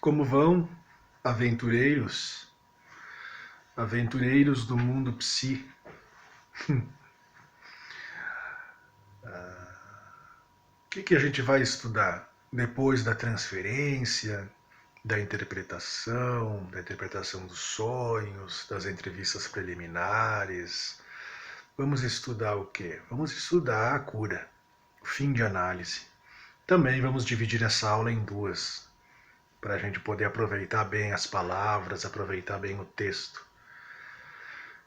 Como vão, aventureiros, aventureiros do mundo psi? O que a gente vai estudar depois da transferência, da interpretação dos sonhos, das entrevistas preliminares? Vamos estudar o quê? Vamos estudar a cura, o fim de análise. Também vamos dividir essa aula em duas, para a gente poder aproveitar bem as palavras, aproveitar bem o texto.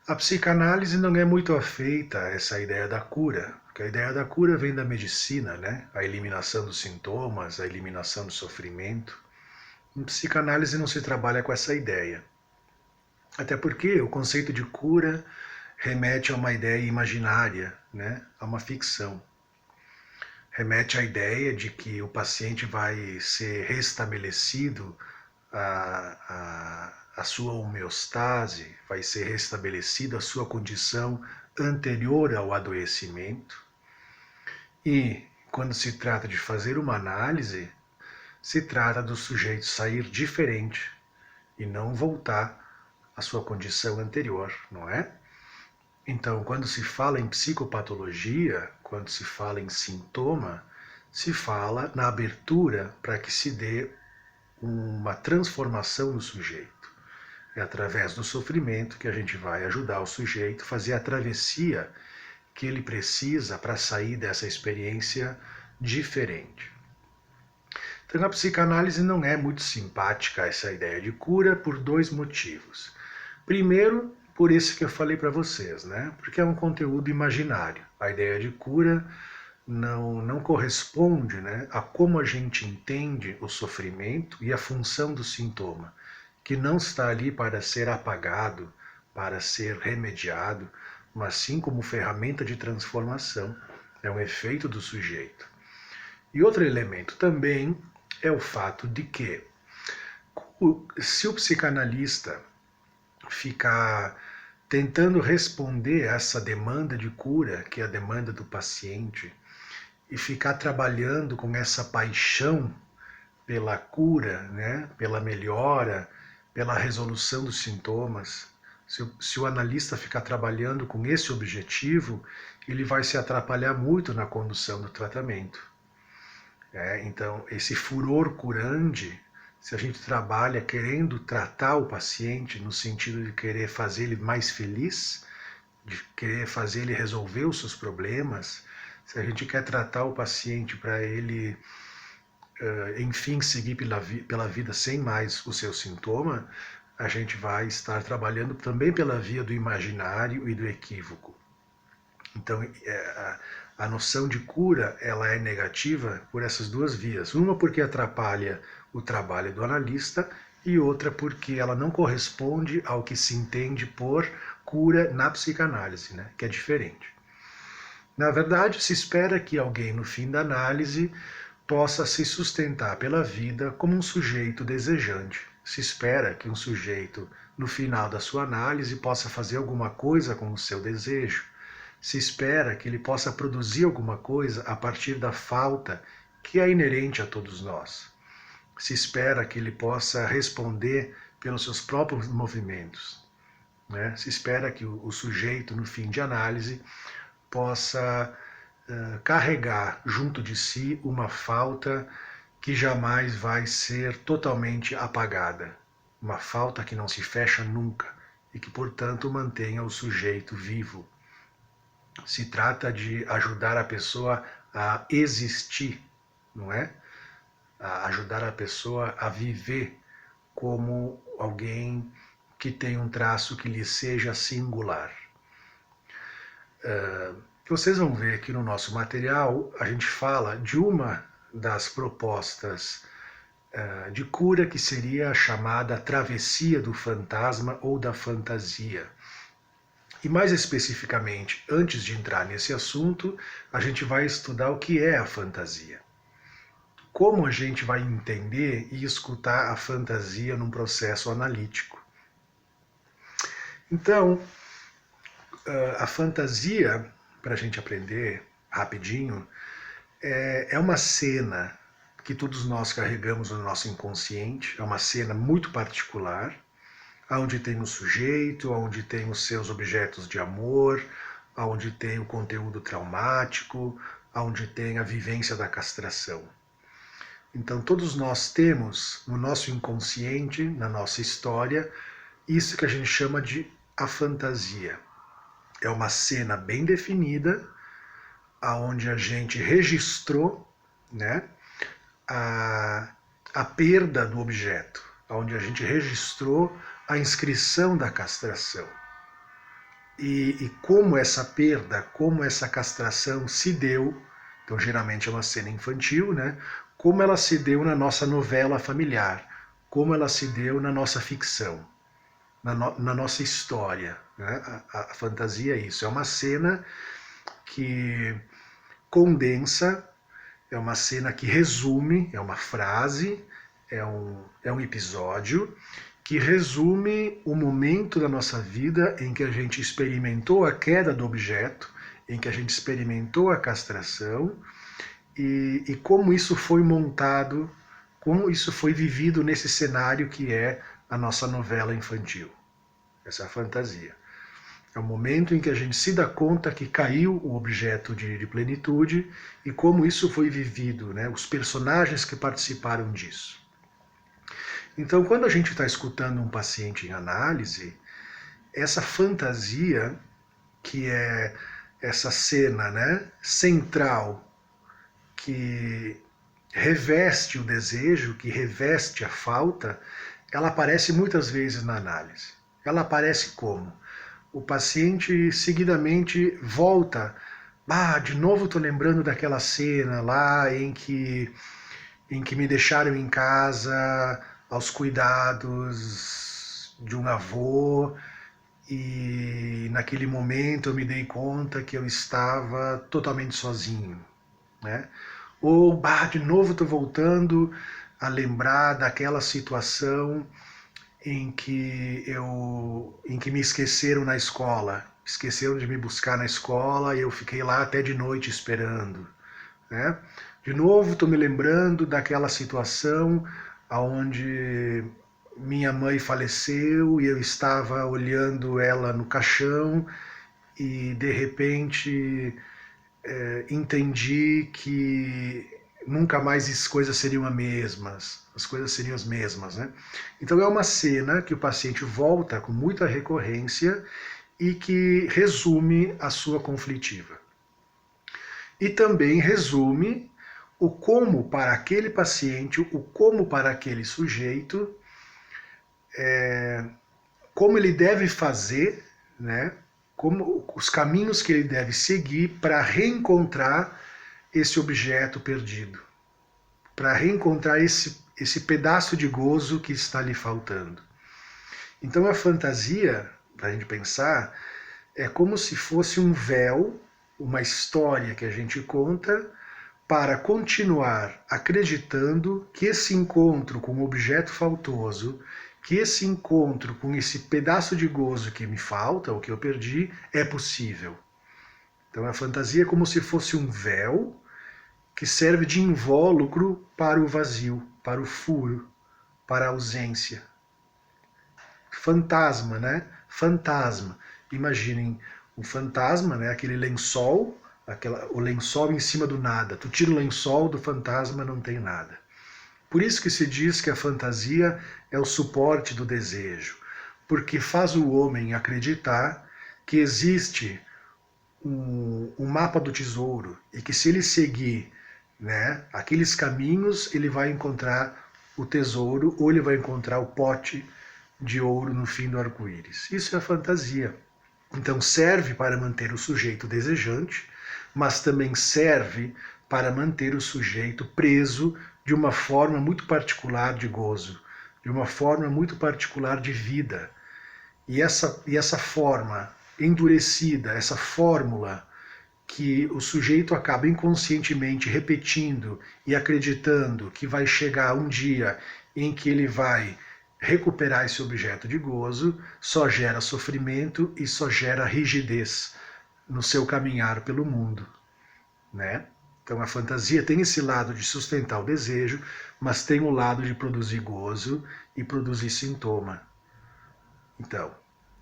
A psicanálise não é muito afeita a essa ideia da cura, porque a ideia da cura vem da medicina, né? A eliminação dos sintomas, a eliminação do sofrimento. Em psicanálise não se trabalha com essa ideia. Até porque o conceito de cura remete a uma ideia imaginária, né? A uma ficção. Remete à ideia de que o paciente vai ser restabelecido a sua homeostase, vai ser restabelecida a sua condição anterior ao adoecimento. E quando se trata de fazer uma análise, se trata do sujeito sair diferente e não voltar à sua condição anterior, não é? Então, quando se fala em psicopatologia, quando se fala em sintoma, se fala na abertura para que se dê uma transformação no sujeito. É através do sofrimento que a gente vai ajudar o sujeito a fazer a travessia que ele precisa para sair dessa experiência diferente. Então, a psicanálise não é muito simpática essa ideia de cura por dois motivos. Primeiro, por esse que eu falei para vocês, né? Porque é um conteúdo imaginário. A ideia de cura não corresponde, né, a como a gente entende o sofrimento e a função do sintoma, que não está ali para ser apagado, para ser remediado, mas sim como ferramenta de transformação, é um efeito do sujeito. E outro elemento também é o fato de que, se o psicanalista ficar tentando responder a essa demanda de cura, que é a demanda do paciente, e ficar trabalhando com essa paixão pela cura, né, pela melhora, pela resolução dos sintomas, se o analista ficar trabalhando com esse objetivo, ele vai se atrapalhar muito na condução do tratamento. Então, esse furor curande, se a gente trabalha querendo tratar o paciente no sentido de querer fazer ele mais feliz, de querer fazer ele resolver os seus problemas, se a gente quer tratar o paciente para ele, enfim, seguir pela vida sem mais o seu sintoma, a gente vai estar trabalhando também pela via do imaginário e do equívoco. Então, a noção de cura ela é negativa por essas duas vias. Uma porque atrapalha o trabalho do analista e outra porque ela não corresponde ao que se entende por cura na psicanálise, né? Que é diferente. Na verdade, se espera que alguém, no fim da análise, possa se sustentar pela vida como um sujeito desejante. Se espera que um sujeito, no final da sua análise, possa fazer alguma coisa com o seu desejo. Se espera que ele possa produzir alguma coisa a partir da falta que é inerente a todos nós. Se espera que ele possa responder pelos seus próprios movimentos, né? Se espera que o sujeito, no fim de análise, possa carregar junto de si uma falta que jamais vai ser totalmente apagada, uma falta que não se fecha nunca e que, portanto, mantenha o sujeito vivo. Se trata de ajudar a pessoa a existir, não é? A ajudar a pessoa a viver como alguém que tem um traço que lhe seja singular. Vocês vão ver aqui no nosso material, a gente fala de uma das propostas de cura que seria a chamada travessia do fantasma ou da fantasia. E mais especificamente, antes de entrar nesse assunto, a gente vai estudar o que é a fantasia. Como a gente vai entender e escutar a fantasia num processo analítico. Então, a fantasia, para a gente aprender rapidinho, é uma cena, que todos nós carregamos no nosso inconsciente. É uma cena muito particular, onde tem o sujeito, onde tem os seus objetos de amor, onde tem o conteúdo traumático, onde tem a vivência da castração. Então todos nós temos no nosso inconsciente, na nossa história, isso que a gente chama de a fantasia. É uma cena bem definida, onde a gente registrou, né, a perda do objeto, onde a gente registrou a inscrição da castração. E como essa perda, como essa castração se deu, então geralmente é uma cena infantil, né? Como ela se deu na nossa novela familiar, como ela se deu na nossa ficção, na nossa história. Né? A fantasia é isso, é uma cena que condensa, é uma cena que resume, é uma frase, é um episódio que resume o momento da nossa vida em que a gente experimentou a queda do objeto, em que a gente experimentou a castração e como isso foi montado, como isso foi vivido nesse cenário que é a nossa novela infantil. Essa é a fantasia. É o momento em que a gente se dá conta que caiu o objeto de plenitude e como isso foi vivido, né? Os personagens que participaram disso. Então, quando a gente está escutando um paciente em análise, essa fantasia, que é essa cena, né, central, que reveste o desejo, que reveste a falta, ela aparece muitas vezes na análise. Ela aparece como? O paciente seguidamente volta. De novo estou lembrando daquela cena lá em que me deixaram em casa aos cuidados de um avô e naquele momento eu me dei conta que eu estava totalmente sozinho, né? Ou, de novo estou voltando a lembrar daquela situação em que me esqueceram na escola, esqueceram de me buscar na escola e eu fiquei lá até de noite esperando, né? De novo estou me lembrando daquela situação onde minha mãe faleceu e eu estava olhando ela no caixão e de repente entendi que nunca mais as coisas seriam as mesmas, né? Então é uma cena que o paciente volta com muita recorrência e que resume a sua conflitiva. E também resume o como para aquele paciente, o como para aquele sujeito, como ele deve fazer, né? Como os caminhos que ele deve seguir para reencontrar esse objeto perdido, para reencontrar esse pedaço de gozo que está lhe faltando. Então a fantasia, para a gente pensar, é como se fosse um véu, uma história que a gente conta para continuar acreditando que esse encontro com o objeto faltoso, que esse encontro com esse pedaço de gozo que me falta, ou que eu perdi, é possível. Então a fantasia é como se fosse um véu que serve de invólucro para o vazio, para o furo, para a ausência. Fantasma, né? Fantasma. Imaginem um fantasma, né? Aquele lençol, o lençol em cima do nada. Tu tira o lençol do fantasma, não tem nada. Por isso que se diz que a fantasia é o suporte do desejo, porque faz o homem acreditar que existe um mapa do tesouro e que se ele seguir, né, aqueles caminhos, ele vai encontrar o tesouro ou ele vai encontrar o pote de ouro no fim do arco-íris. Isso é a fantasia. Então serve para manter o sujeito desejante, mas também serve para manter o sujeito preso de uma forma muito particular de gozo, de uma forma muito particular de vida. E essa forma endurecida, essa fórmula que o sujeito acaba inconscientemente repetindo e acreditando que vai chegar um dia em que ele vai recuperar esse objeto de gozo, só gera sofrimento e só gera rigidez no seu caminhar pelo mundo, né? Então a fantasia tem esse lado de sustentar o desejo, mas tem o lado de produzir gozo e produzir sintoma. Então,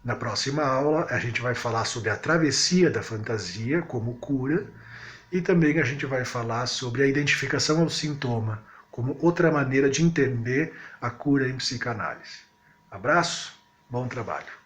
na próxima aula a gente vai falar sobre a travessia da fantasia como cura e também a gente vai falar sobre a identificação ao sintoma como outra maneira de entender a cura em psicanálise. Abraço, bom trabalho.